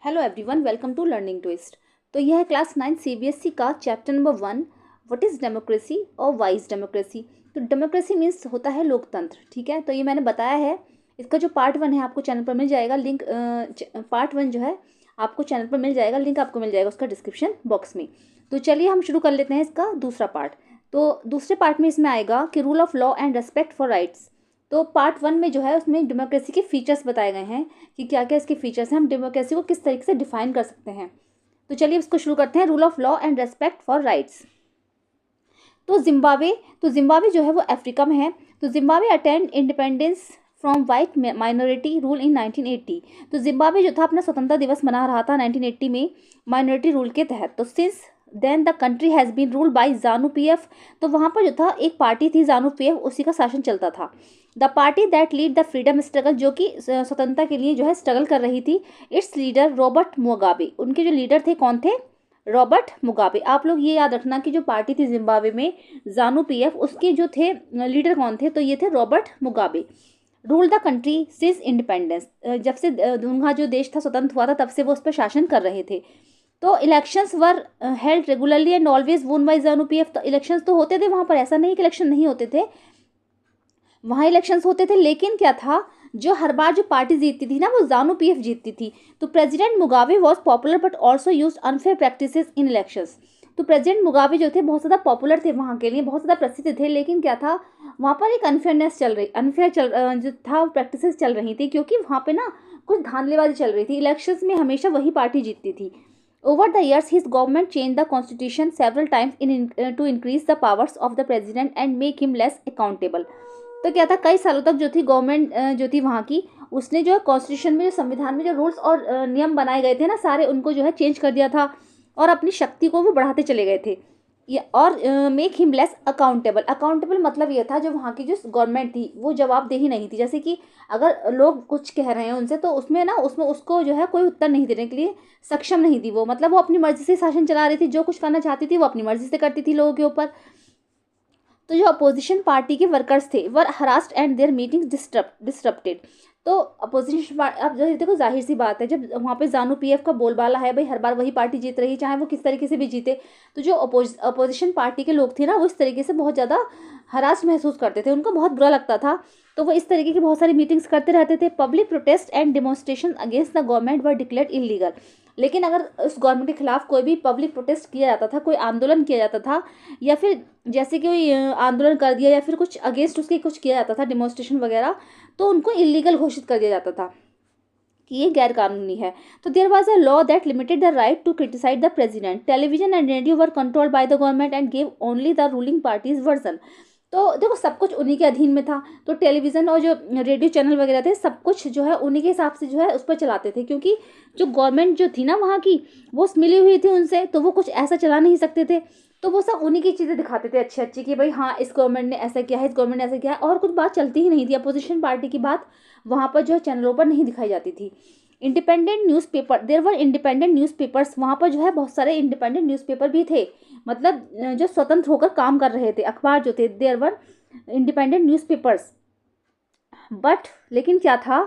Hello everyone, welcome to learning twist. तो यह है क्लास 9 सीबीएसई का chapter number 1, what is democracy और वाइज डेमोक्रेसी। तो डेमोक्रेसी मीन्स होता है लोकतंत्र, ठीक है। तो ये मैंने बताया है, इसका जो पार्ट 1 है आपको चैनल पर मिल जाएगा लिंक। पार्ट 1 जो है आपको चैनल पर मिल जाएगा, लिंक आपको मिल जाएगा उसका डिस्क्रिप्शन बॉक्स में। तो चलिए हम शुरू कर लेते हैं इसका दूसरा पार्ट। तो दूसरे पार्ट में इसमें आएगा कि rule of law and respect for rights. तो पार्ट 1 में जो है उसमें डेमोक्रेसी के फीचर्स बताए गए हैं कि क्या क्या इसके फीचर्स हैं, हम डेमोक्रेसी को किस तरीके से डिफाइन कर सकते हैं। तो चलिए इसको शुरू करते हैं। Rule of law and respect for rights. तो जिम्बाब्वे जो है वो अफ्रीका में है। तो Zimbabwe attend independence from white minority rule in 1980। तो जिम्बाब्वे जो था अपना स्वतंत्रता दिवस मना रहा था 1980 में माइनॉरिटी रूल के तहत। तो since then the country has been rule by ZANU PF. तो वहाँ पर जो था एक पार्टी थी जानू पीएफ, उसी का शासन चलता था। The party that lead the freedom struggle, जो कि स्वतंत्रता के लिए जो है स्ट्रगल कर रही थी। It's leader Robert Mugabe. उनके जो लीडर थे कौन थे? Robert Mugabe. आप लोग ये याद रखना कि जो पार्टी थी जिम्बाब्वे में जानू पीएफ, उसके जो थे लीडर कौन थे? तो ये थे Robert Mugabe. Rule the country since independence. जब से उनका जो देश था स्वतंत्र हुआ था तब से वो उस पर शासन कर रहे थे। तो elections were held regularly and always वोन बाय जानू पीएफ। तो इलेक्शंस तो होते थे वहाँ पर, ऐसा नहीं कि इलेक्शन नहीं होते थे, वहाँ इलेक्शंस होते थे। लेकिन क्या था, जो हर बार जो पार्टी जीतती थी ना वो जानू पीएफ जीतती थी। तो president Mugabe was popular but also use unfair practices in elections. तो प्रेसिडेंट मुगाबे जो थे बहुत ज़्यादा पॉपुलर थे, वहाँ के लिए बहुत ज़्यादा प्रसिद्ध थे। लेकिन क्या था, वहाँ पर एक अनफेयरनेस चल रही, जो था प्रैक्टिसेस चल रही थी, क्योंकि वहाँ पे ना कुछ धांधलेबाजी चल रही थी। इलेक्शंस में हमेशा वही पार्टी जीतती थी। Over the years, his government changed the constitution several times to increase the powers of the president and make him less accountable. तो क्या था, कई सालों तक जो थी गवर्नमेंट जो थी वहाँ की, उसने जो कॉन्स्टिट्यूशन में, जो संविधान में जो रूल्स और नियम बनाए गए थे ना सारे, उनको जो है चेंज कर दिया था और अपनी शक्ति को वो बढ़ाते चले गए थे। ये और make him less accountable. Accountable मतलब ये था, जो वहाँ की जो गवर्नमेंट थी वो जवाबदेही नहीं थी। जैसे कि अगर लोग कुछ कह रहे हैं उनसे, तो उसमें उसको जो है कोई उत्तर नहीं देने के लिए सक्षम नहीं थी वो। मतलब वो अपनी मर्जी से शासन चला रही थी, जो कुछ करना चाहती थी वो अपनी मर्जी से करती थी लोगों के ऊपर। तो जो अपोजिशन पार्टी के वर्कर्स थे वर हरास्ड एंड देयर मीटिंग्स डिस्टर्बटेड। तो अपोजिशन अब जो देखो, जाहिर सी बात है, जब वहाँ पे जानू पीएफ का बोलबाला है, भाई हर बार वही पार्टी जीत रही, चाहे वो किस तरीके से भी जीते। तो जो अपोजिशन पार्टी के लोग थे ना, वो इस तरीके से बहुत ज़्यादा हरास महसूस करते थे, उनको बहुत बुरा लगता था। तो वो इस तरीके की बहुत सारी मीटिंग्स करते रहते थे। Public protest and demonstration against the government were declared illegal. लेकिन अगर उस गवर्नमेंट के खिलाफ कोई भी पब्लिक प्रोटेस्ट किया जाता था, कोई आंदोलन किया जाता था, या फिर जैसे कि कोई आंदोलन कर दिया या फिर कुछ अगेंस्ट उसके कुछ किया जाता था, डेमोन्स्ट्रेशन वगैरह, तो उनको इलीगल घोषित कर दिया जाता था कि ये गैर कानूनी है। तो there was a law that limited the right to criticise the president. Television and radio were controlled by the government and gave only the ruling party's version. तो देखो, सब कुछ उन्हीं के अधीन में था। तो टेलीविज़न और जो रेडियो चैनल वगैरह थे, सब कुछ जो है उन्हीं के हिसाब से जो है उस पर चलाते थे, क्योंकि जो गवर्नमेंट जो थी ना वहाँ की, वो मिली हुई थी उनसे, तो वो कुछ ऐसा चला नहीं सकते थे। तो वो सब उन्हीं की चीज़ें दिखाते थे अच्छी अच्छी, कि भाई हाँ इस गवर्नमेंट ने ऐसा किया है, इस गवर्नमेंट ने ऐसा किया है, और कुछ बात चलती ही नहीं थी। अपोजिशन पार्टी की बात वहाँ पर जो है चैनलों पर नहीं दिखाई जाती थी। Independent newspaper, there were independent newspapers. वहाँ पर जो है बहुत सारे इंडिपेंडेंट न्यूज़पेपर भी थे, मतलब जो स्वतंत्र होकर काम कर रहे थे, अखबार जो थे। There were independent newspapers but, लेकिन क्या था,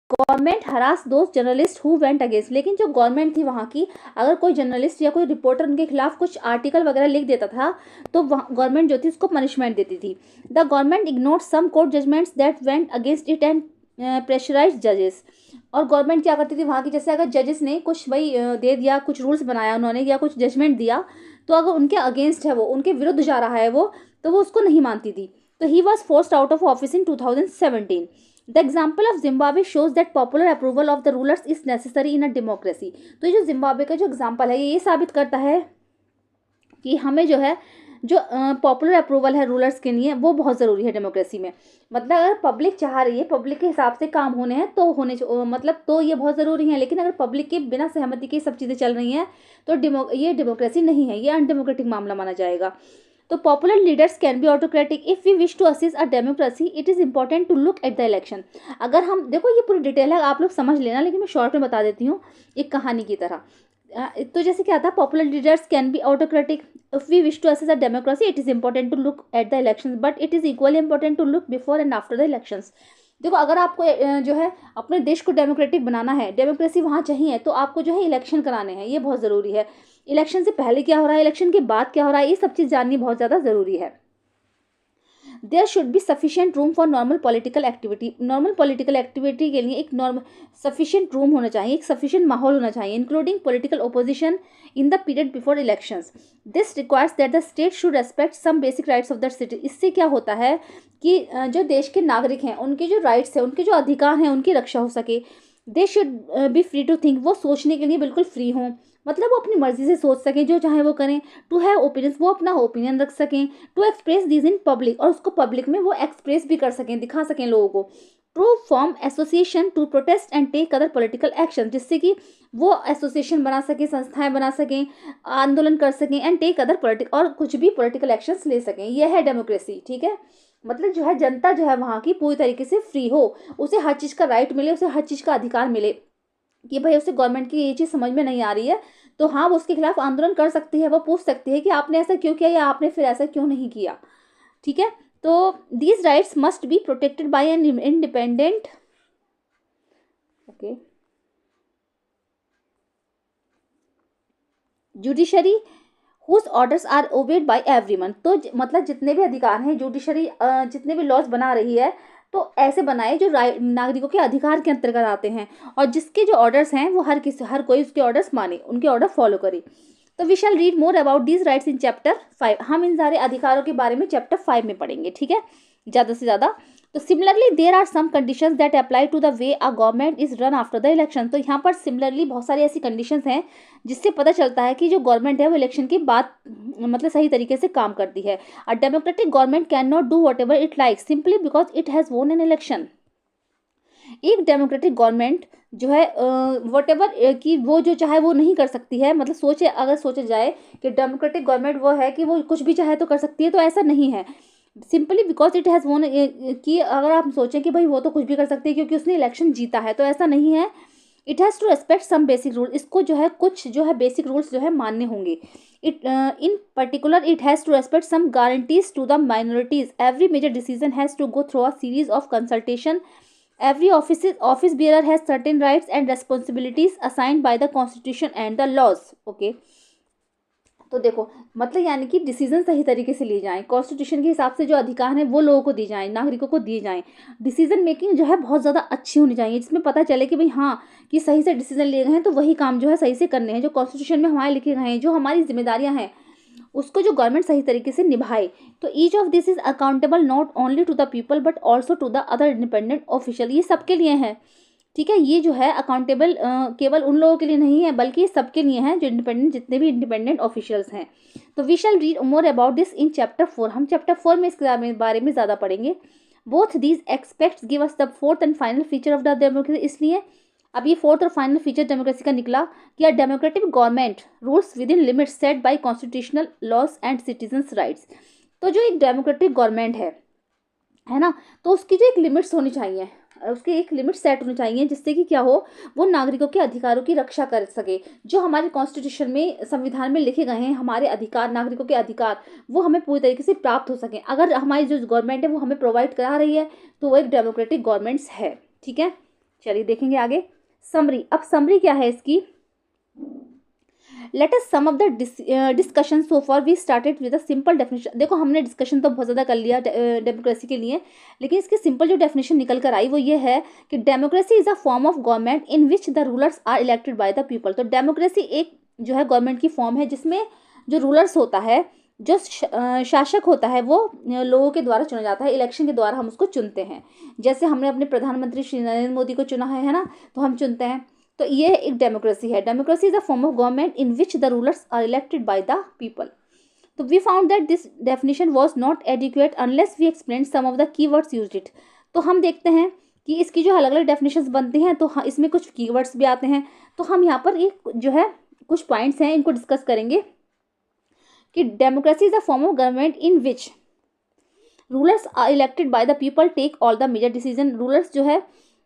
government harass those journalist who went against. लेकिन जो गवर्नमेंट थी वहाँ की, अगर कोई जर्नलिस्ट या कोई रिपोर्टर उनके खिलाफ कुछ आर्टिकल वगैरह लिख देता था, तो गवर्नमेंट जो थी उसको पनिशमेंट देती थी। The government ignored some court judgements that went against it and pressurise जजेस। और गवर्नमेंट क्या करती थी वहाँ की, जैसे अगर जजेस ने कुछ भाई दे दिया, कुछ रूल्स बनाया उन्होंने या कुछ जजमेंट दिया, तो अगर उनके अगेंस्ट है, वो उनके विरुद्ध जा रहा है वो, तो वो उसको नहीं मानती थी। तो he was forced out of office in 2017। The example of Zimbabwe shows that popular approval of the rulers is necessary in a democracy. तो ये जो जिम्बाब्वे का जो एग्जाम्पल है, ये साबित करता है कि हमें जो है, जो पॉपुलर अप्रूवल है रूलर्स के लिए, वो बहुत ज़रूरी है डेमोक्रेसी में। मतलब अगर पब्लिक चाह रही है, पब्लिक के हिसाब से काम होने हैं, तो मतलब तो ये बहुत ज़रूरी है। लेकिन अगर पब्लिक के बिना सहमति के सब चीज़ें चल रही हैं, तो ये डेमोक्रेसी नहीं है, ये अनडेमोक्रेटिक मामला माना जाएगा। तो popular leaders can be autocratic. If we wish to assist a democracy it is important to look at the election. अगर हम देखो, ये पूरी डिटेल है, आप लोग समझ लेना, लेकिन मैं शॉर्ट में बता देती हूँ एक कहानी की तरह। तो जैसे क्या था, popular leaders can be autocratic. If we wish to assess a democracy it is important to look at the elections, but it is equally important to look before and after the elections. देखो अगर आपको जो है अपने देश को democratic बनाना है, democracy वहाँ चाहिए, तो आपको जो है इलेक्शन कराने हैं, ये बहुत ज़रूरी है। इलेक्शन से पहले क्या हो रहा है, इलेक्शन के बाद क्या हो रहा है, ये सब चीज़ जाननी बहुत ज़्यादा ज़रूरी है। There should be sufficient room for normal political activity. Normal political activity के लिए एक नॉर्मल सफिशिएंट रूम होना चाहिए, एक सफिशिएंट माहौल होना चाहिए, including political opposition in the period before elections. This requires that the state should respect some basic rights of the city. इससे क्या होता है कि जो देश के नागरिक हैं उनके जो राइट्स हैं, उनके जो अधिकार हैं, उनकी रक्षा हो सके। They should be free to think, वो सोचने के लिए बिल्कुल फ्री हों, मतलब वो अपनी मर्जी से सोच सकें, जो चाहे वो करें। टू हैव ओपिनियंस, वो अपना ओपिनियन रख सकें। To express this in public, और उसको पब्लिक में वो एक्सप्रेस भी कर सकें, दिखा सकें लोगों को। To form association to protest and take other political action, जिससे कि वो एसोसिएशन बना सकें, संस्थाएं बना सकें, आंदोलन कर सकें, एंड टेक अदर पॉलिटिक, और कुछ भी पॉलिटिकल एक्शंस ले सकें। यह है डेमोक्रेसी, ठीक है। मतलब जो है जनता जो है वहाँ की पूरी तरीके से फ्री हो, उसे हर चीज़ का राइट मिले, उसे हर चीज़ का अधिकार मिले कि भाई उसे गवर्नमेंट की ये चीज़ समझ में नहीं आ रही है तो हाँ वो उसके खिलाफ आंदोलन कर सकती है, वो पूछ सकती है कि आपने ऐसा क्यों किया या आपने फिर ऐसा क्यों नहीं किया, ठीक है। तो these rights must be protected by an independent, okay, judiciary whose orders are obeyed by everyone. तो मतलब जितने भी अधिकार हैं, जुडिशरी जितने भी लॉज बना रही है तो ऐसे बनाए जो नागरिकों के अधिकार के अंतर्गत आते हैं, और जिसके जो ऑर्डर्स हैं वो हर कोई उसके ऑर्डर्स माने, उनके ऑर्डर फॉलो करे। तो we shall read more about these rights in chapter 5। हम इन सारे अधिकारों के बारे में चैप्टर 5 में पढ़ेंगे, ठीक है, ज़्यादा से ज़्यादा। तो similarly there are some conditions that apply to the way a government is run after the election. तो यहाँ पर सिमिलरली बहुत सारी ऐसी कंडीशंस हैं जिससे पता चलता है कि जो गवर्नमेंट है वो इलेक्शन के बाद मतलब सही तरीके से काम करती है। अ democratic government can not do what ever it like simply because it has वोन एन इलेक्शन। एक डेमोक्रेटिक गवर्नमेंट जो है वट एवर कि वो जो चाहे वो नहीं कर सकती है, मतलब अगर सोचा जाए कि डेमोक्रेटिक गवर्नमेंट वो है कि वो कुछ भी चाहे तो कर सकती है, तो ऐसा नहीं है। सिंपली बिकॉज इट हैज़ वोन, कि अगर आप सोचें कि भाई वो तो कुछ भी कर सकती है क्योंकि उसने इलेक्शन जीता है, तो ऐसा नहीं है। It has to respect some basic rule, इसको जो है कुछ जो है बेसिक रूल्स जो है मानने होंगे। It in particular it has to respect some guarantees to the minorities. Every major decision has to go through a series of consultation. Every office bearer has certain rights and responsibilities assigned by the constitution and the laws. Okay. तो देखो मतलब यानी कि decision सही तरीके से लिए जाएं, कॉन्स्टिट्यूशन के हिसाब से जो अधिकार हैं वो लोगों को दिए जाएं, नागरिकों को दिए जाएं। डिसीजन मेकिंग जो है बहुत ज़्यादा अच्छी होनी चाहिए, जिसमें पता चले कि भाई हाँ कि सही से डिसीजन लिए गए हैं, तो वही काम जो है सही से करने हैं, जो कॉन्स्टिट्यूशन में हमारे लिखे गए हैं, जो हमारी जिम्मेदारियाँ हैं उसको जो गवर्नमेंट सही तरीके से निभाए। तो each of this is accountable not only to the people but also to the other independent official. ये सबके लिए है, ठीक है। ये जो है अकाउंटेबल केवल उन लोगों के लिए नहीं है बल्कि सबके लिए है जो इंडिपेंडेंट, जितने भी इंडिपेंडेंट ऑफिशियल्स हैं। तो we shall read more about this in chapter 4। हम चैप्टर 4 में इसके बारे में ज़्यादा पढ़ेंगे। Both these aspects give us the fourth and final feature of the democracy. इसलिए अब ये फोर्थ और फाइनल फीचर डेमोक्रेसी का निकला कि a democratic government rules within limits set by constitutional laws and citizens rights. तो जो एक डेमोक्रेटिक गवर्नमेंट है ना, तो उसकी जो एक लिमिट्स होनी चाहिए, उसकी एक लिमिट सेट होनी चाहिए जिससे कि क्या हो, वो नागरिकों के अधिकारों की रक्षा कर सके। जो हमारे कॉन्स्टिट्यूशन में, संविधान में लिखे गए हैं हमारे अधिकार, नागरिकों के अधिकार, वो हमें पूरी तरीके से प्राप्त हो सके। अगर हमारी जो गवर्नमेंट है वो हमें प्रोवाइड करा रही है तो वो एक डेमोक्रेटिक गवर्नमेंट्स है, ठीक है। चलिए देखेंगे आगे समरी। अब समरी क्या है इसकी, let us sum of the discussion so far. We started with a simple definition. देखो हमने डिस्कशन तो बहुत ज़्यादा कर लिया डेमोक्रेसी के लिए, लेकिन इसकी सिंपल जो डेफिनेशन निकल कर आई वो ये है कि democracy is a form of government in which the rulers are elected by the people. तो डेमोक्रेसी एक जो है गवर्नमेंट की फॉर्म है जिसमें जो रूलर्स होता है, जो शासक होता है, वो लोगों के द्वारा चुना जाता है, इलेक्शन के द्वारा हम उसको चुनते हैं। जैसे हमने अपने प्रधानमंत्री श्री नरेंद्र मोदी को चुना है ना, तो हम चुनते हैं। तो ये एक डेमोक्रेसी है। Democracy is a form of government in which the rulers are elected by the people. तो we found that this definition was not adequate unless we explain some of the keywords used it. तो हम देखते हैं कि इसकी जो अलग अलग डेफिनेशंस बनती हैं, तो इसमें कुछ कीवर्ड्स भी आते हैं। तो हम यहाँ पर एक जो है कुछ पॉइंट्स हैं, इनको डिस्कस करेंगे कि democracy is a form of government in which rulers are elected by the people take all the major decision. Rulers जो है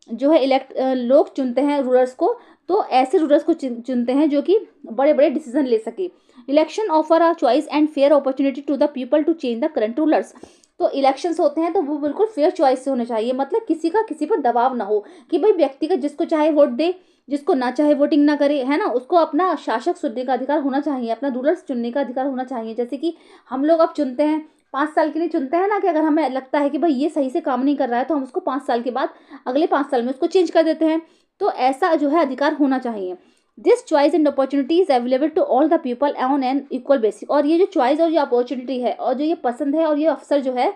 लोग चुनते हैं रूलर्स को, तो ऐसे रूलर्स को चुनते हैं जो कि बड़े बड़े डिसीजन ले सके। Election offer a choice and fair opportunity to the people to change the current rulers. तो इलेक्शंस होते हैं तो वो बिल्कुल फेयर चॉइस से होने चाहिए, मतलब किसी का किसी पर दबाव ना हो कि भाई व्यक्तिगत जिसको चाहे वोट दे, जिसको ना चाहे वोटिंग ना करे, है ना। उसको अपना शासक चुनने का अधिकार होना चाहिए, अपना रूलर्स चुनने का अधिकार होना चाहिए। जैसे कि हम लोग अब चुनते हैं 5 साल के लिए चुनते हैं ना, कि अगर हमें लगता है कि भाई ये सही से काम नहीं कर रहा है तो हम उसको 5 साल के बाद अगले 5 साल में उसको चेंज कर देते हैं। तो ऐसा जो है अधिकार होना चाहिए। This choice and opportunity is available to all the people on an equal basis. और ये जो चॉइस और ये अपॉर्चुनिटी है और जो ये पसंद है और ये अवसर जो है,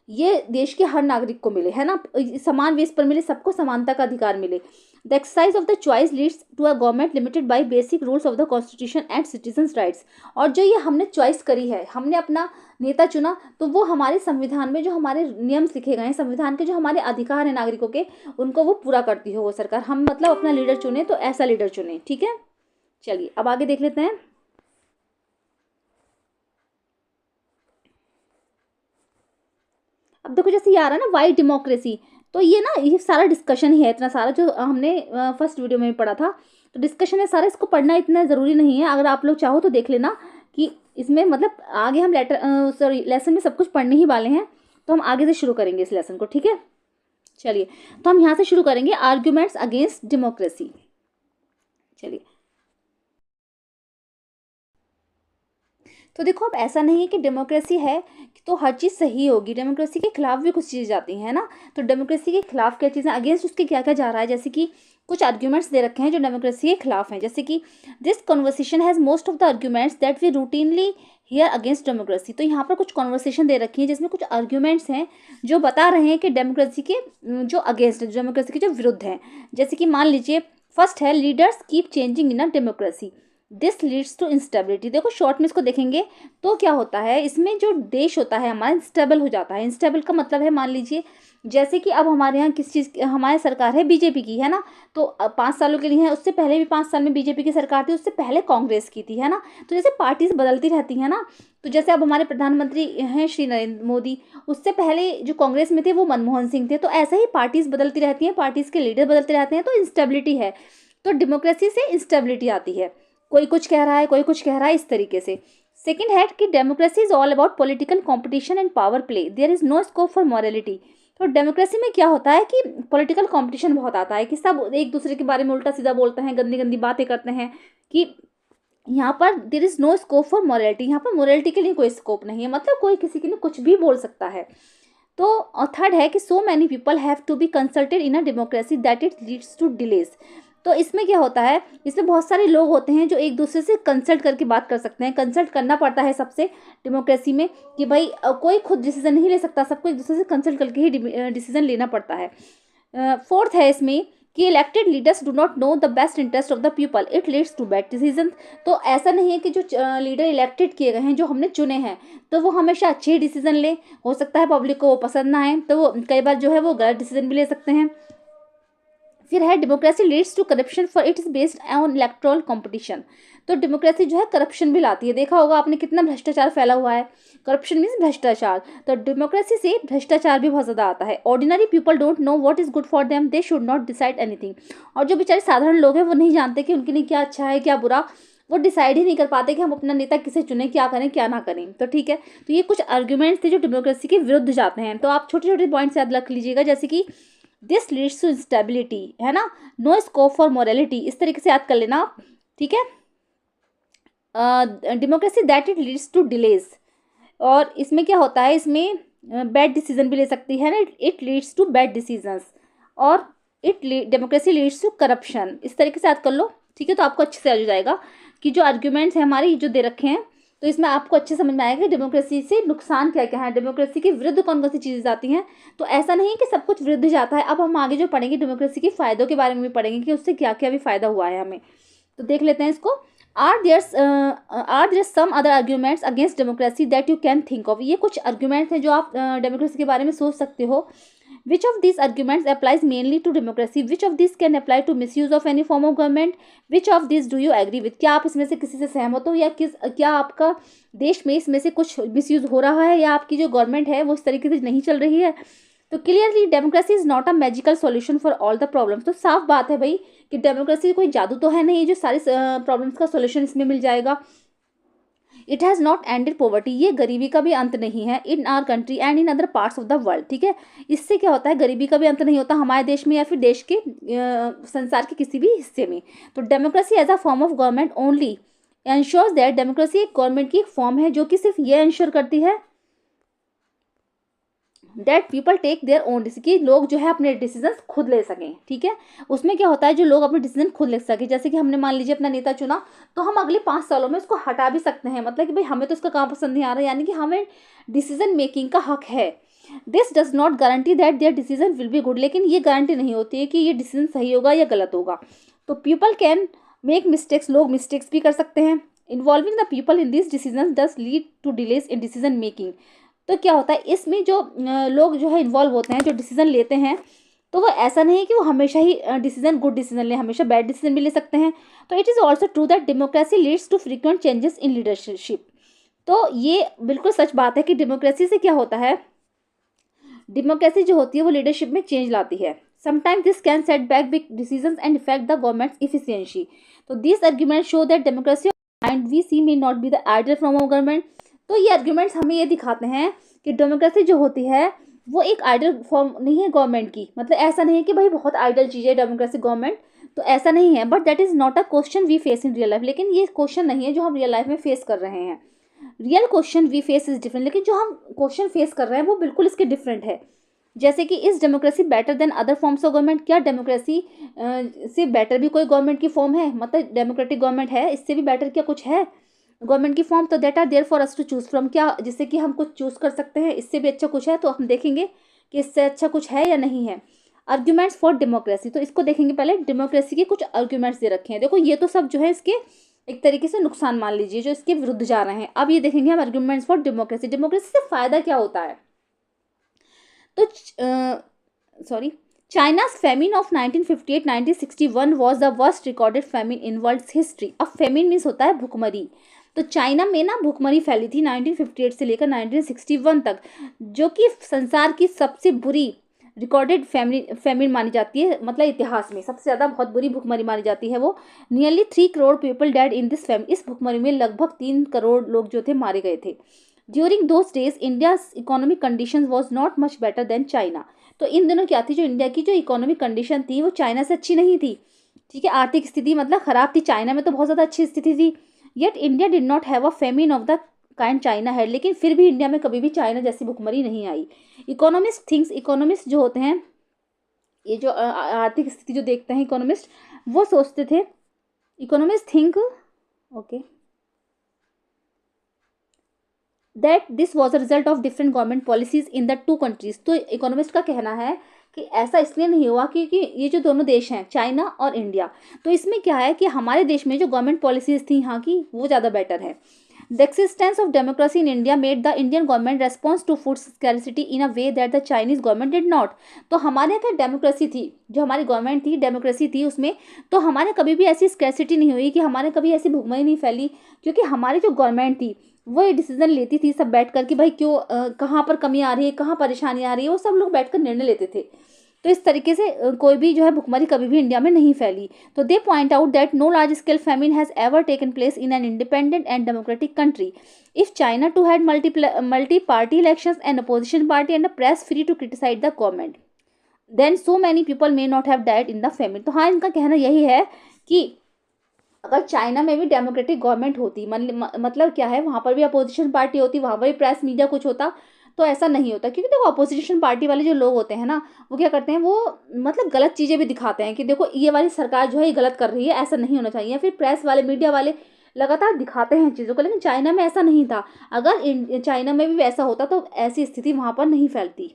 ये देश के हर नागरिक को मिले, है ना, समान बेस पर मिले, सबको समानता का अधिकार मिले। The exercise of the choice leads to a government limited by basic rules of the constitution and citizens rights. और जो ये हमने चॉइस करी है, हमने अपना नेता चुना, तो वो हमारे संविधान में जो हमारे नियम लिखे गए हैं, संविधान के जो हमारे अधिकार हैं नागरिकों के, उनको वो पूरा करती हो वो सरकार। हम मतलब अपना लीडर चुने तो ऐसा लीडर चुने, ठीक है। चलिए अब आगे देख लेते हैं। अब देखो जैसे ये आ रहा है ना वाइट डेमोक्रेसी, तो ये ना ये सारा डिस्कशन ही है, इतना सारा जो हमने फर्स्ट वीडियो में भी पढ़ा था, तो डिस्कशन है सारा। इसको पढ़ना इतना ज़रूरी नहीं है, अगर आप लोग चाहो तो देख लेना कि इसमें मतलब आगे हम लेसन में सब कुछ पढ़ने ही वाले हैं। तो हम आगे से शुरू करेंगे इस लेसन को, ठीक है। चलिए तो हम यहाँ से शुरू करेंगे, आर्ग्यूमेंट्स अगेंस्ट डेमोक्रेसी। चलिए तो देखो अब ऐसा नहीं है कि डेमोक्रेसी है तो हर चीज़ सही होगी, डेमोक्रेसी के खिलाफ भी कुछ चीज़ जाती हैं ना। तो डेमोक्रेसी के खिलाफ क्या चीज़ें, अगेंस्ट उसके क्या क्या जा रहा है, जैसे कि कुछ आर्ग्यूमेंट्स दे रखे हैं जो डेमोक्रेसी के खिलाफ हैं। जैसे कि this conversation has most of the arguments that we routinely hear against democracy. तो यहाँ पर कुछ कॉन्वर्सेशन दे रखी है जिसमें कुछ आर्ग्यूमेंट्स हैं जो बता रहे हैं कि डेमोक्रेसी के जो अगेंस्ट, डेमोक्रेसी के जो विरुद्ध हैं। जैसे कि मान लीजिए फर्स्ट है, leaders keep changing in a democracy, this leads to instability. देखो शॉर्ट में इसको देखेंगे तो क्या होता है, इसमें जो देश होता है हमारा इंस्टेबल हो जाता है। इंस्टेबल का मतलब है, मान लीजिए जैसे कि अब हमारे यहाँ किस चीज़, हमारी सरकार है बीजेपी की, है ना। तो 5 सालों के लिए है, उससे पहले भी 5 साल में बीजेपी की सरकार थी, उससे पहले कांग्रेस की थी, है ना। तो जैसे पार्टीज बदलती रहती है ना, तो जैसे अब हमारे प्रधानमंत्री हैं श्री नरेंद्र मोदी, उससे पहले जो कांग्रेस में थे वो मनमोहन सिंह थे। तो ऐसे ही पार्टीज बदलती रहती हैं, पार्टीज के लीडर बदलते रहते हैं, तो इंस्टेबिलिटी है। तो डेमोक्रेसी से इंस्टेबिलिटी आती है, कोई कुछ कह रहा है कोई कुछ कह रहा है, इस तरीके से। सेकंड है कि democracy is all about political competition and power play, there is no scope for morality. तो डेमोक्रेसी में क्या होता है कि पॉलिटिकल कंपटीशन बहुत आता है, कि सब एक दूसरे के बारे में उल्टा सीधा बोलते हैं, गंदी गंदी बातें करते हैं, कि यहाँ पर there is no scope for morality, यहाँ पर मॉरलिटी के लिए कोई स्कोप नहीं है, मतलब कोई किसी के लिए कुछ भी बोल सकता है। तो थर्ड है कि so many people have to be consulted in a democracy that it leads to delays. तो इसमें क्या होता है, इसमें बहुत सारे लोग होते हैं जो एक दूसरे से कंसल्ट करके बात कर सकते हैं, कंसल्ट करना पड़ता है सबसे डेमोक्रेसी में, कि भाई कोई खुद डिसीजन नहीं ले सकता, सबको एक दूसरे से कंसल्ट करके ही डिसीजन लेना पड़ता है। फोर्थ है इसमें कि elected leaders do not know the best interest of the people, it leads to bad decision. तो ऐसा नहीं है कि जो लीडर इलेक्टेड किए गए हैं, जो हमने चुने हैं, तो वो हमेशा अच्छे ही डिसीजन लें। हो सकता है पब्लिक को वो पसंद ना आए, तो वो कई बार जो है वो गलत डिसीजन भी ले सकते हैं। फिर है democracy leads to corruption for it is based on electoral competition. तो डेमोक्रेसी जो है करप्शन भी लाती है, देखा होगा आपने कितना भ्रष्टाचार फैला हुआ है, करप्शन मीन्स भ्रष्टाचार। तो डेमोक्रेसी से भ्रष्टाचार भी बहुत ज़्यादा आता है। Ordinary people don't know what is good for them, they should not decide anything. और जो बेचारे साधारण लोग हैं वो नहीं जानते कि उनके लिए क्या अच्छा है क्या बुरा, वो डिसाइड ही नहीं कर पाते कि हम अपना नेता किसे चुने, क्या करें क्या ना करें। तो ठीक है, तो ये कुछ आर्ग्यूमेंट्स थे जो डेमोक्रेसी के विरुद्ध जाते हैं। तो आप छोटे छोटे पॉइंट्स याद रख लीजिएगा, जैसे कि दिस लीड्स टू इंस्टेबिलिटी, है ना, नो स्कोप फॉर मोरालिटी, इस तरीके से याद कर लेना आप, ठीक है। Democracy that it leads to delays, और इसमें क्या होता है, इसमें बैड डिसीजन भी ले सकती है ना, it leads to bad decisions, और डेमोक्रेसी लीड्स टू करप्शन, इस तरीके से याद कर लो, ठीक है। तो आपको अच्छे से याद हो जाएगा कि जो आर्ग्यूमेंट्स हैं हमारे जो दे रखे हैं, तो इसमें आपको अच्छे समझ में आएगा कि डेमोक्रेसी से नुकसान क्या क्या है, डेमोक्रेसी के विरुद्ध कौन कौन सी चीज़ें आती हैं। तो ऐसा नहीं है कि सब कुछ विरुद्ध जाता है। अब हम आगे जो पढ़ेंगे डेमोक्रेसी के फ़ायदों के बारे में भी पढ़ेंगे कि उससे क्या क्या भी फ़ायदा हुआ है हमें। तो देख लेते हैं इसको। Are there some other arguments against democracy that you can think of. ये कुछ आर्ग्यूमेंट्स हैं जो आप डेमोक्रेसी के बारे में सोच सकते हो। Which of these arguments applies mainly to democracy? Which of these can apply to misuse of any form of government? Which of these do you agree with? क्या आप इसमें से किसी से सहमत हो, या क्या आपका देश में इसमें से कुछ मिसयूज हो रहा है, या आपकी जो गवर्नमेंट है वो इस तरीके से नहीं चल रही है। तो clearly democracy is not a magical solution for all the problems. तो साफ बात है भाई कि डेमोक्रेसी कोई जादू तो है नहीं जो सारी प्रॉब्लम्स का सॉल्यूशन इसमें मिल जाएगा। It has not ended poverty, ये गरीबी का भी अंत नहीं है in our country and in other parts of the world. ठीक है, इससे क्या होता है, गरीबी का भी अंत नहीं होता हमारे देश में या फिर देश के संसार के किसी भी हिस्से में। तो democracy as a form of government only ensures that, democracy एक गवर्नमेंट की एक फॉर्म है जो कि सिर्फ ये एंश्योर करती है that people take their own decision, कि लोग जो है अपने डिसीजन खुद ले सकें। ठीक है, उसमें क्या होता है, जो लोग अपने डिसीजन खुद ले सकें, जैसे कि हमने मान लीजिए अपना नेता चुना, तो हम अगले 5 सालों में उसको हटा भी सकते हैं, मतलब कि भाई हमें तो उसका काम पसंद नहीं आ रहा, यानी कि हमें डिसीजन मेकिंग का हक है। This does not guarantee that there decision will be good, लेकिन ये गारंटी नहीं होती है कि ये डिसीजन सही होगा या गलत होगा। तो पीपल कैन मेक मिस्टेक्स, लोग मिस्टेक्स भी कर सकते हैं। Involving the people in this decision does lead to delays in decision making. तो क्या होता है, इसमें जो लोग जो है इन्वॉल्व होते हैं, जो डिसीजन लेते हैं, तो वो ऐसा नहीं है कि वो हमेशा ही डिसीजन गुड डिसीजन ले, हमेशा बैड डिसीजन भी ले सकते हैं। तो it is also true that democracy leads to frequent changes in leadership. तो ये बिल्कुल सच बात है कि डेमोक्रेसी से क्या होता है, डेमोक्रेसी जो होती है वो लीडरशिप में चेंज लाती है। Sometimes this can set back big decisions and effect the government's efficiency. तो this argument show that democracy and we see may not be the ideal form of government. तो ये आर्ग्यूमेंट्स हमें ये दिखाते हैं कि डेमोक्रेसी जो होती है वो एक आइडियल फॉर्म नहीं है गवर्नमेंट की, मतलब ऐसा नहीं है कि भाई बहुत आइडियल चीज़ है डेमोक्रेसी गवर्नमेंट, तो ऐसा नहीं है। But that is not a question we face in real life, लेकिन ये क्वेश्चन नहीं है जो हम रियल लाइफ में फेस कर रहे हैं। Real question we face is different, लेकिन जो हम क्वेश्चन फेस कर रहे हैं वो बिल्कुल इसके डिफरेंट है। जैसे कि इस democracy better than other forms of government, क्या डेमोक्रेसी से बेटर भी कोई गवर्नमेंट की फॉर्म है, मतलब डेमोक्रेटिक गवर्नमेंट है, इससे भी बेटर क्या कुछ है गवर्नमेंट की फॉर्म? तो that are there for us to choose from, क्या जिससे कि हम कुछ चूज़ कर सकते हैं, इससे भी अच्छा कुछ है, तो हम देखेंगे कि इससे अच्छा कुछ है या नहीं है। आर्ग्यूमेंट्स फॉर डेमोक्रेसी, तो इसको देखेंगे पहले, डेमोक्रेसी के कुछ आर्ग्यूमेंट्स दे रखे हैं। देखो ये तो सब जो है इसके एक तरीके से नुकसान मान लीजिए जो इसके विरुद्ध जा रहे हैं। अब ये देखेंगे हम आर्ग्यूमेंट्स फॉर डेमोक्रेसी, डेमोक्रेसी से फ़ायदा क्या होता है। तो China's famine of 1958-1961 was the worst recorded famine in world's history। अब famine मीन्स होता है भुखमरी। तो चाइना में ना भुखमरी फैली थी 1958 से लेकर 1961 तक, जो कि संसार की सबसे बुरी रिकॉर्डेड फैमिन मानी जाती है, मतलब इतिहास में सबसे ज़्यादा बहुत बुरी भुखमरी मानी जाती है वो। Nearly 3 crore people dead in this famine, इस भुखमरी में लगभग 3 करोड़ लोग जो थे मारे गए थे। During those days India's economic condition was not much better than China. तो इन दिनों क्या थी, जो इंडिया की जो इकोनॉमिक कंडीशन थी वो चाइना से अच्छी नहीं थी। ठीक है, आर्थिक स्थिति मतलब खराब थी, चाइना में तो बहुत ज़्यादा अच्छी स्थिति थी। Yet India did not have a famine of the kind China है, लेकिन फिर भी इंडिया में कभी भी चाइना जैसी भुखमरी नहीं आई। इकोनॉमिस्ट जो होते हैं, ये जो आर्थिक स्थिति जो देखते हैं इकोनॉमिस्ट, वो सोचते थे, economist think okay that this was a result of different government policies in the 2 countries. तो इकोनॉमिस्ट का कहना है कि ऐसा इसलिए नहीं हुआ क्योंकि ये जो दोनों देश हैं चाइना और इंडिया, तो इसमें क्या है कि हमारे देश में जो गवर्नमेंट पॉलिसीज थी यहाँ की वो ज़्यादा बेटर है। The existence of democracy in India made the Indian government response to food scarcity in a way that the Chinese government did not. तो हमारे यहाँ डेमोक्रेसी थी, जो हमारी गवर्नमेंट थी डेमोक्रेसी थी उसमें, तो हमारे कभी भी ऐसी स्कैरिसिटी नहीं हुई कि हमारे कभी ऐसी भुखमरी नहीं फैली, क्योंकि हमारी जो गवर्नमेंट थी वो ये डिसीजन लेती थी सब बैठ कर कि भाई क्यों कहाँ पर कमी आ रही है, कहाँ परेशानी आ रही है, वो सब लोग बैठ कर निर्णय लेते थे। तो इस तरीके से कोई भी जो है भुखमरी कभी भी इंडिया में नहीं फैली। तो they point out that no large scale famine has ever taken place in an independent and democratic country. If China too had multi party elections and opposition party and a press free to criticise the government, then so many people may not have died in the famine. तो हाँ, इनका कहना यही है कि अगर China में भी डेमोक्रेटिक गवर्नमेंट होती, मतलब क्या है, वहाँ पर भी अपोजिशन पार्टी होती, वहाँ पर भी प्रेस मीडिया कुछ होता, तो ऐसा नहीं होता। क्योंकि देखो अपोजिशन पार्टी वाले जो लोग होते हैं ना, वो क्या करते हैं, वो मतलब गलत चीज़ें भी दिखाते हैं कि देखो ये वाली सरकार जो है ये गलत कर रही है, ऐसा नहीं होना चाहिए। फिर प्रेस वाले मीडिया वाले लगातार दिखाते हैं चीज़ों को, लेकिन चाइना में ऐसा नहीं था। अगर चाइना में भी वैसा होता तो ऐसी स्थिति वहाँ पर नहीं फैलती।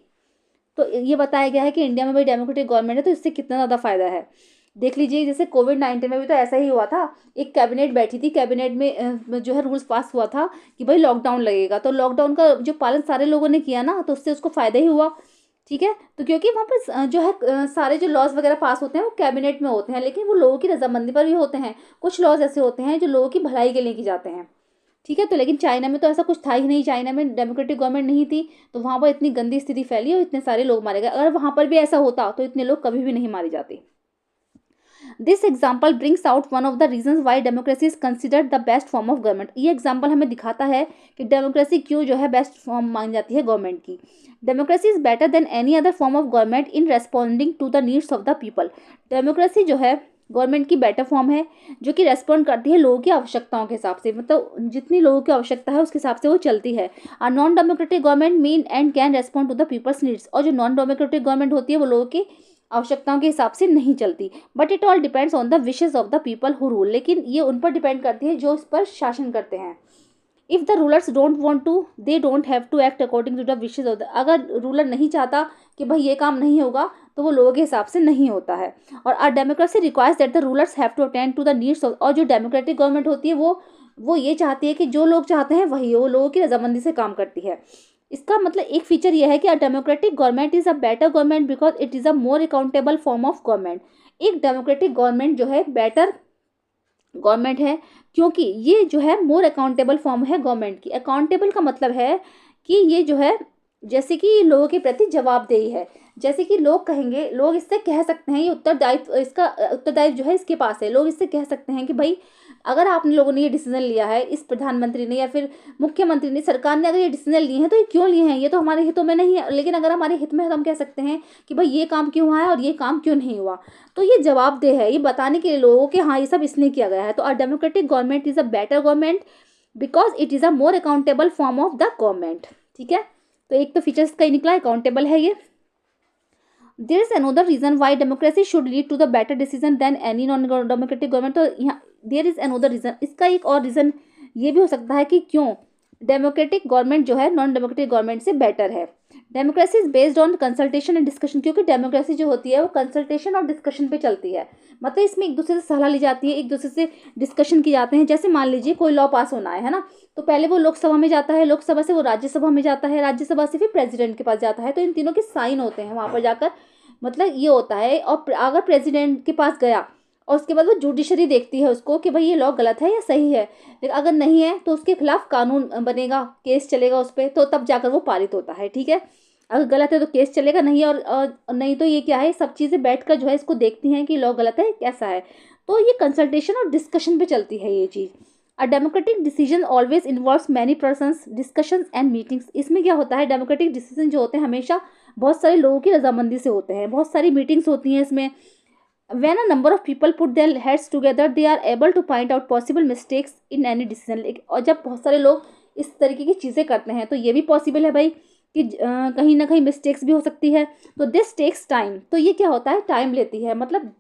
तो ये बताया गया है कि इंडिया में भी डेमोक्रेटिक गवर्नमेंट है, तो इससे कितना ज़्यादा फायदा है। देख लीजिए, जैसे कोविड-19 में भी तो ऐसा ही हुआ था। एक कैबिनेट बैठी थी, कैबिनेट में जो है रूल्स पास हुआ था कि भाई लॉकडाउन लगेगा, तो लॉकडाउन का जो पालन सारे लोगों ने किया ना, तो उससे उसको फ़ायदा ही हुआ। ठीक है, तो क्योंकि वहाँ पर जो है सारे जो लॉज वगैरह पास होते हैं वो कैबिनेट में होते हैं, लेकिन वो लोगों की रजामंदी पर भी होते हैं। कुछ लॉज ऐसे होते हैं जो लोगों की भलाई के लिए की जाते हैं। ठीक है, तो लेकिन चाइना में तो ऐसा कुछ था ही नहीं, चाइना में डेमोक्रेटिक गवर्नमेंट नहीं थी, तो वहाँ पर इतनी गंदी स्थिति फैली और इतने सारे लोग मारे गए। अगर वहाँ पर भी ऐसा होता तो इतने लोग कभी भी नहीं मारे जाते। This example brings out one of the reasons why democracy is considered the best form of government. ये एग्जाम्पल हमें दिखाता है कि डेमोक्रेसी क्यों जो है बेस्ट फॉर्म मानी जाती है गवर्नमेंट की। Democracy is better than any other form of government in responding to the needs of the people. Democracy जो है गवर्नमेंट की बेटर फॉर्म है जो कि रेस्पॉन्ड करती है लोगों की आवश्यकताओं के हिसाब से, मतलब जितनी लोगों की आवश्यकता है उसके हिसाब से वो चलती है। और non democratic government mean and can respond to the people's needs. और जो नॉन डेमोक्रेटिक गवर्नमेंट होती है वो लोगों की आवश्यकताओं के हिसाब से नहीं चलती। But it all depends on the wishes of the people who rule. लेकिन ये उन पर डिपेंड करती है जो इस पर शासन करते हैं। If the rulers don't want to they don't have to act according to the wishes of the. अगर रूलर नहीं चाहता कि भाई ये काम नहीं होगा तो वो लोगों के हिसाब से नहीं होता है। और a democracy requires that the rulers have to attend to the needs of. और जो डेमोक्रेटिक गवर्नमेंट होती है वो ये चाहती है कि जो लोग चाहते हैं वही वो लोगों की रजामंदी से काम करती है। इसका मतलब एक फीचर यह है कि a democratic government is a better government because it is a more accountable form of government. एक डेमोक्रेटिक गवर्नमेंट जो है बेटर गवर्नमेंट है क्योंकि ये जो है मोर अकाउंटेबल फॉर्म है गवर्नमेंट की। अकाउंटेबल का मतलब है कि ये जो है जैसे कि लोगों के प्रति जवाबदेही है। जैसे कि लोग कहेंगे, लोग इससे कह सकते हैं, ये उत्तरदायित्व, इसका उत्तरदायित्व जो है इसके पास है। लोग इससे कह सकते हैं कि भाई अगर आपने लोगों ने ये डिसीजन लिया है, इस प्रधानमंत्री ने या फिर मुख्यमंत्री ने, सरकार ने अगर ये डिसीजन लिए हैं तो ये क्यों लिए हैं, ये तो हमारे हितों में नहीं है। लेकिन अगर हमारे हित में है तो हम कह सकते हैं कि भाई ये काम क्यों हुआ है और ये काम क्यों नहीं हुआ। तो ये जवाबदेह है, ये बताने के लिए लोगों के हाँ ये सब इसलिए किया गया है। तो अ democratic government is a better government because it is a more accountable form of the government. ठीक है, तो एक तो फीचर्स का ही निकला, अकाउंटेबल है ये। There is another reason why democracy should lead to the better decision than any non democratic government. तो यहाँ देयर इज अनदर रीजन, इसका एक और रीजन ये भी हो सकता है कि क्यों डेमोक्रेटिक गवर्नमेंट जो है नॉन डेमोक्रेटिक गवर्नमेंट से बेटर है। Democracy is based on consultation and discussion, क्योंकि डेमोक्रेसी जो होती है वो कंसल्टेशन और डिस्कशन पे चलती है। मतलब इसमें एक दूसरे से सलाह ली जाती है, एक दूसरे से डिस्कशन की जाते हैं। जैसे मान लीजिए कोई लॉ पास होना है ना, तो पहले वो लोकसभा में जाता है, लोकसभा से वो राज्यसभा में जाता है, राज्यसभा से फिर प्रेसिडेंट के पास जाता है। तो इन तीनों के साइन होते हैं वहाँ पर जाकर, मतलब ये होता है। और अगर प्रेसिडेंट के पास गया और उसके बाद वो जुडिशरी देखती है उसको कि भाई ये लॉ गलत है या सही है, लेकिन अगर नहीं है तो उसके खिलाफ कानून बनेगा, केस चलेगा उस पर, तो तब जाकर वो पारित होता है। ठीक है, अगर गलत है तो केस चलेगा, नहीं और नहीं तो ये क्या है, सब चीज़ें बैठकर जो है इसको देखती हैं कि लॉ गलत है कैसा है। तो ये कंसल्टेशन और डिस्कशन पे चलती है ये चीज़। A democratic decision always involves many persons discussions and meetings. इसमें क्या होता है, डेमोक्रेटिक डिसीजन जो होते हैं हमेशा बहुत सारे लोगों की रजामंदी से होते हैं, बहुत सारी मीटिंग्स होती हैं इसमें। When a number of people put their heads together, they are able to point out possible mistakes in any decision। और जब बहुत सारे लोग इस तरीके की चीज़ें करते हैं तो ये भी पॉसिबल है भाई कि कहीं ना कहीं मिस्टेक्स भी हो सकती है। तो दिस टेक्स टाइम, तो ये क्या होता है, टाइम लेती है। मतलब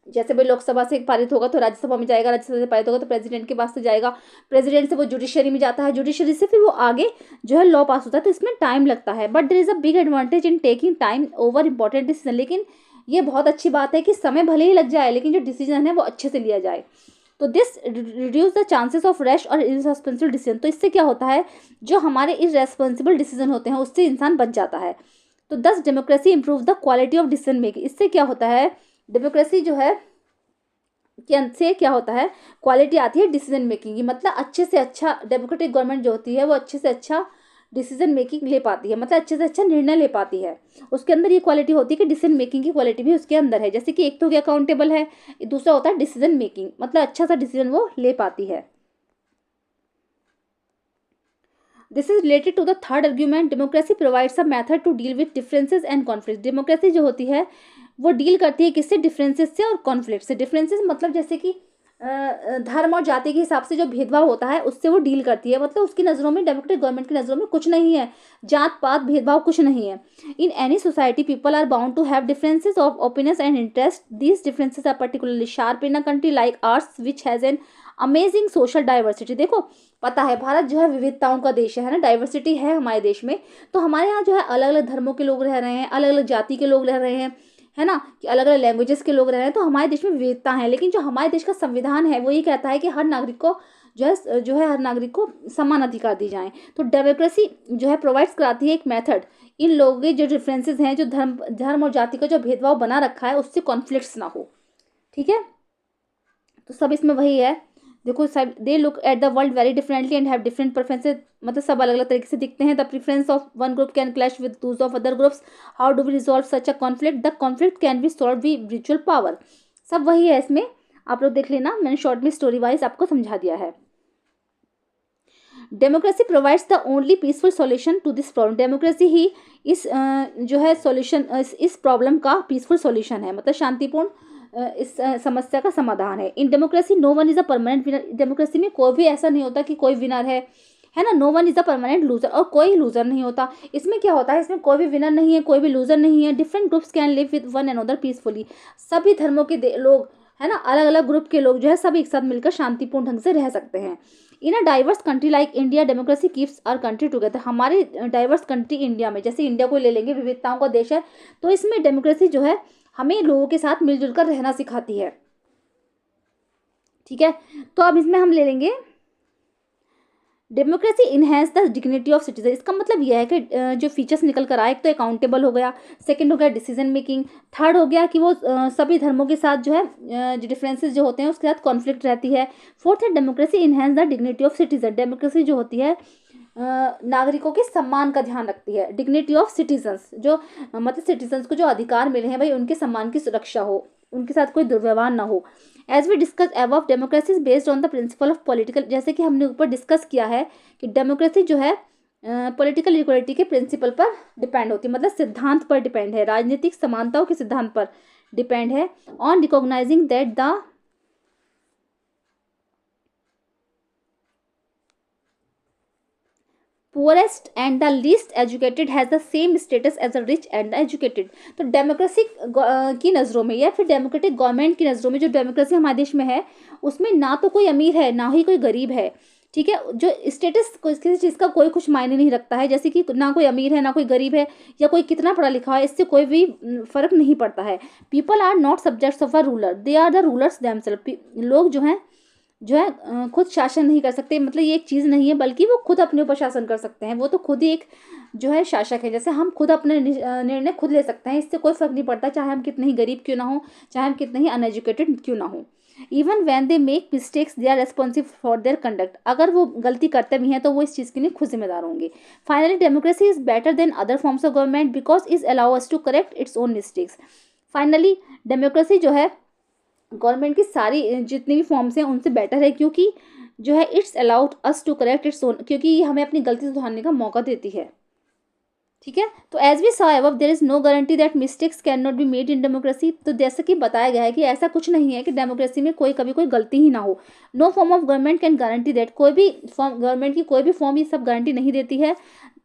जैसे भाई लोकसभा से पारित होगा तो राज्यसभा में जाएगा, राज्यसभा से पारित होगा तो प्रेसिडेंट के पास से जाएगा, प्रेसिडेंट से वो जुडिशरी में जाता है, जुडिशरी से फिर वो आगे जो है लॉ पास होता है। तो इसमें टाइम लगता है। But there is a big advantage in taking time over important decision. लेकिन ये बहुत अच्छी बात है कि समय भले ही लग जाए लेकिन जो डिसीजन है वो अच्छे से लिया जाए। तो this reduce the chances of rash और इररेस्पॉन्सिबल डिसीजन। तो इससे क्या होता है, जो हमारे इररेस्पॉन्सिबल डिसीजन होते हैं उससे इंसान बच जाता है। तो दस democracy improve the quality of decision making. इससे क्या होता है, डेमोक्रेसी जो है से क्या होता है, क्वालिटी आती है डिसीजन मेकिंग की। मतलब अच्छे से अच्छा डेमोक्रेटिक गवर्नमेंट जो होती है वो अच्छे से अच्छा डिसीजन मेकिंग ले पाती है, मतलब अच्छे से अच्छा निर्णय ले पाती है। उसके अंदर ये क्वालिटी होती है कि डिसीजन मेकिंग की क्वालिटी भी उसके अंदर है। जैसे कि एक तो क्या अकाउंटेबल है, दूसरा होता है डिसीजन मेकिंग, मतलब अच्छा सा डिसीजन वो ले पाती है। This is related to the third argument, democracy provides a method to deal with differences and conflict. Democracy जो होती है वो डील करती है किससे, डिफरेंसेस से और कॉन्फ्लिक्ट से। डिफरेंसेस मतलब जैसे कि धर्म और जाति के हिसाब से जो भेदभाव होता है उससे वो डील करती है। मतलब उसकी नज़रों में, डेमोक्रेटिक गवर्नमेंट की नज़रों में कुछ नहीं है, जात पात भेदभाव कुछ नहीं है। In any society people are bound to have differences of opinions and interest. These differences are particularly sharp in a country like ours which has an amazing social diversity. देखो पता है भारत जो है विविधताओं का देश है ना, डाइवर्सिटी है हमारे देश में। तो हमारे यहाँ जो है अलग अलग धर्मों के लोग रह रहे हैं, अलग अलग जाति के लोग रह रहे हैं, है ना, कि अलग अलग लैंग्वेजेस के लोग रह रहे हैं। तो हमारे देश में विविधता है, लेकिन जो हमारे देश का संविधान है वो ये कहता है कि हर नागरिक को जो है हर नागरिक को समान अधिकार दी जाएं। तो डेमोक्रेसी जो है प्रोवाइड्स कराती है एक मेथड इन लोगों के जो डिफरेंसेस हैं, जो धर्म और जाति का जो भेदभाव बना रखा है उससे कॉन्फ्लिक्ट्स ना हो। ठीक है, तो सब इसमें वही है। देखो सब they look at the world very differently and have different preferences. मतलब सब अलग अलग तरीके से दिखते हैं। The preference of one group can clash with those of other groups. How do we resolve such a conflict, the conflict can be solve with visual power. सब वही है इसमें, आप लोग देख लेना, मैंने शॉर्ट में स्टोरी वाइज आपको समझा दिया है। Democracy provides the only peaceful solution to this problem. Democracy ही इस जो है सॉल्यूशन, इस प्रॉब्लम का पीसफुल सॉल्यूशन है, मतलब शांतिपूर्ण इस समस्या का समाधान है। In democracy no one is a permanent winner. Democracy में कोई भी ऐसा नहीं होता कि कोई विनर है ना, no one is a permanent loser, और कोई लूजर नहीं होता। इसमें क्या होता है, इसमें कोई भी विनर नहीं है, कोई भी लूजर नहीं है। Different groups can live with one another peacefully. सभी धर्मों के लोग, है ना, अलग अलग ग्रुप के लोग जो है सब एक साथ मिलकर शांतिपूर्ण ढंग से रह सकते हैं। In a diverse country like India, democracy keeps our country together. हमारे डाइवर्स कंट्री इंडिया में, जैसे इंडिया को ले लेंगे, विविधताओं का देश है, तो इसमें डेमोक्रेसी जो है हमें लोगों के साथ मिलजुल कर रहना सिखाती है। ठीक है, तो अब इसमें हम ले लेंगे democracy enhance the dignity of citizen. इसका मतलब यह है कि जो फीचर्स निकल कर आए, एक तो अकाउंटेबल हो गया, सेकंड हो गया डिसीजन मेकिंग, थर्ड हो गया कि वो सभी धर्मों के साथ जो है जो डिफरेंसेस जो होते हैं उसके साथ कॉन्फ्लिक्ट रहती है। फोर्थ है democracy enhance the dignity of citizen. Democracy जो होती है नागरिकों के सम्मान का ध्यान रखती है। डिग्निटी ऑफ सिटीजन्स, जो मतलब सिटीजन्स को जो अधिकार मिले हैं भाई, उनके सम्मान की सुरक्षा हो, उनके साथ कोई दुर्व्यवहार ना हो। As we discuss above, democracy is based on the principle of political. जैसे कि हमने ऊपर डिस्कस किया है कि डेमोक्रेसी जो है पॉलिटिकल इक्वलिटी के प्रिंसिपल पर डिपेंड होती है, मतलब सिद्धांत पर डिपेंड है, राजनीतिक समानताओं के सिद्धांत पर डिपेंड है। On recognising that the poorest and the least educated has the same status as the rich and the educated. तो डेमोक्रेसी की नज़रों में, या फिर डेमोक्रेटिक गवर्नमेंट की नज़रों में, जो डेमोक्रेसी हमारे देश में है उसमें ना तो कोई अमीर है ना ही कोई गरीब है। ठीक है, जो स्टेटस किसी चीज़ का कोई कुछ मायने नहीं रखता है, जैसे कि ना कोई अमीर है ना कोई गरीब है, या कोई कितना पढ़ा लिखा है, इससे कोई भी फर्क नहीं पड़ता है। People are not subjects of a ruler, they are the rulers themself. लोग जो है खुद शासन नहीं कर सकते, मतलब ये एक चीज़ नहीं है, बल्कि वो खुद अपने ऊपर शासन कर सकते हैं। वो तो खुद ही एक जो है शासक है। जैसे हम खुद अपने निर्णय खुद ले सकते हैं, इससे कोई फर्क नहीं पड़ता चाहे हम कितने ही गरीब क्यों ना हो, चाहे हम कितने ही अनएजुकेटेड क्यों ना हो। Even when they make mistakes they are responsible for their conduct. अगर वो गलती करते भी हैं तो वो इस चीज़ के लिए खुद जिम्मेदार होंगे। Finally democracy is better than other forms of government because is allow us to correct its own mistakes. Finally democracy जो है गवर्नमेंट की सारी जितनी भी फॉर्म्स हैं उनसे बेटर है, क्योंकि जो है it's allowed us to correct its own, क्योंकि ये हमें अपनी गलती सुधारने का मौका देती है। ठीक है, तो as we saw above there is no guarantee that mistakes can not be made in democracy. तो जैसे कि बताया गया है कि ऐसा कुछ नहीं है कि डेमोक्रेसी में कभी कोई गलती ही ना हो। No form of government can guarantee that. कोई भी फॉर्म, गवर्नमेंट की कोई भी फॉर्म ये सब गारंटी नहीं देती है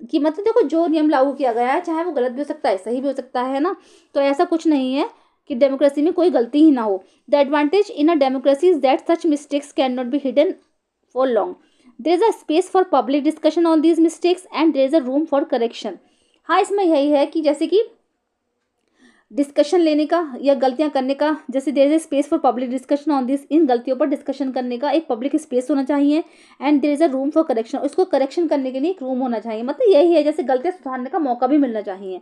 कि मतलब देखो जो नियम लागू किया गया है चाहे वो गलत भी हो सकता है सही भी हो सकता है ना, तो ऐसा कुछ नहीं है कि डेमोक्रेसी में कोई गलती ही ना हो। The advantage in a democracy is that such mistakes can not be hidden for long. There is a space for public discussion on these mistakes and there is a room for correction. हाँ, इसमें यही है कि जैसे कि discussion लेने का या गलतियां करने का, जैसे there is a space for public discussion on this, इन गलतियों पर डिस्कशन करने का एक पब्लिक स्पेस होना चाहिए। And there is a room for correction, उसको करेक्शन करने के लिए एक रूम होना चाहिए। मतलब यही है, जैसे गलतियां सुधारने का मौका भी मिलना चाहिए।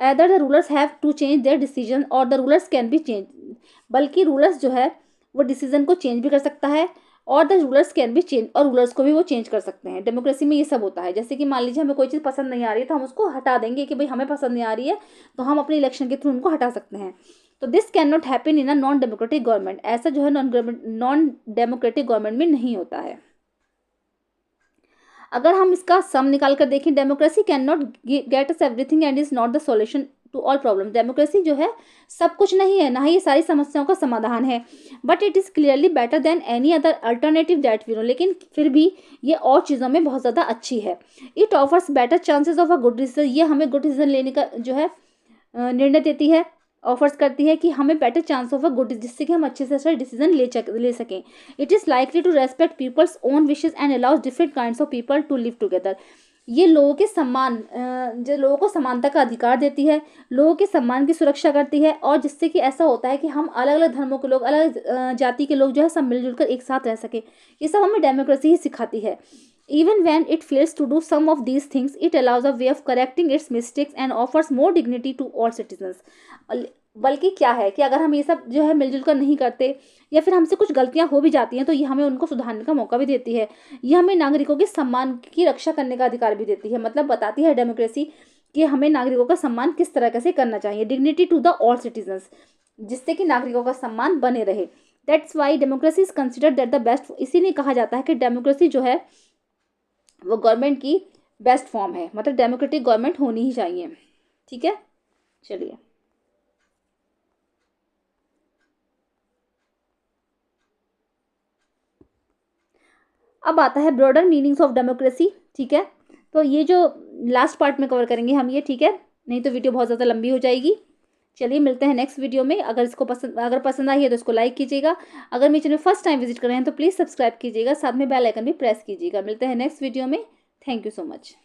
either the rulers have to change their decision or the rulers can be changed। बल्कि रूलर्स जो है वो डिसीजन को चेंज भी कर सकता है, और the rulers can be change, और रूलर्स को भी वो चेंज कर सकते हैं। डेमोक्रेसी में ये सब होता है, जैसे कि मान लीजिए हमें कोई चीज़ पसंद नहीं आ रही है तो हम उसको हटा देंगे कि भाई हमें पसंद नहीं आ रही है, तो हम अपने इलेक्शन के थ्रू उनको हटा सकते हैं। तो this can not happen in a non democratic government. ऐसा जो है नॉन डेमोक्रेटिक गवर्नमेंट में नहीं होता है। अगर हम इसका सम निकाल कर देखें, democracy can not get us everything and is not the solution to all problem. Democracy जो है सब कुछ नहीं है, ना ही ये सारी समस्याओं का समाधान है, but it is clearly better than any other alternative that we know. लेकिन फिर भी ये और चीज़ों में बहुत ज़्यादा अच्छी है। It offers better chances of a good decision. ये हमें गुड डिसीजन लेने का जो है निर्णय देती है, ऑफर्स करती है कि हमें better chance of a good, जिससे कि हम अच्छे से अच्छा डिसीजन ले सकें। It is likely to respect people's own wishes and allows different kinds of people to live together. ये लोगों के सम्मान, जो लोगों को समानता का अधिकार देती है, लोगों के सम्मान की सुरक्षा करती है, और जिससे कि ऐसा होता है कि हम अलग अलग धर्मों के लोग, अलग जाति के लोग जो है सब मिलजुल कर एक साथ रह सकें। ये सब हमें डेमोक्रेसी ही सिखाती है। Even when it fails to do some of these things, it allows a way of correcting its mistakes and offers more dignity to all citizens। बल्कि क्या है कि अगर हम ये सब जो है मिलजुल कर नहीं करते, या फिर हमसे कुछ गलतियां हो भी जाती हैं, तो ये हमें उनको सुधारने का मौका भी देती है। ये हमें नागरिकों के सम्मान की रक्षा करने का अधिकार भी देती है। मतलब बताती है डेमोक्रेसी कि हमें नागरिकों का सम्मान किस तरह से करना चाहिए। Dignity to the all citizens, जिससे कि नागरिकों का सम्मान बने रहे। That's why democracy is considered that the best, इसीलिए कहा जाता है कि डेमोक्रेसी जो है वो गवर्नमेंट की बेस्ट फॉर्म है, मतलब डेमोक्रेटिक गवर्नमेंट होनी ही चाहिए। ठीक है, चलिए अब आता है ब्रॉडर मीनिंग्स ऑफ डेमोक्रेसी। ठीक है, तो ये जो लास्ट पार्ट में कवर करेंगे हम ये, ठीक है, नहीं तो वीडियो बहुत ज़्यादा लंबी हो जाएगी। चलिए मिलते हैं नेक्स्ट वीडियो में। अगर पसंद आई है तो इसको लाइक कीजिएगा। अगर मेरे चैनल फर्स्ट टाइम विजिट कर रहे हैं तो प्लीज़ सब्सक्राइब कीजिएगा, साथ में बेल आइकन भी प्रेस कीजिएगा। मिलते हैं नेक्स्ट वीडियो में। Thank you so much.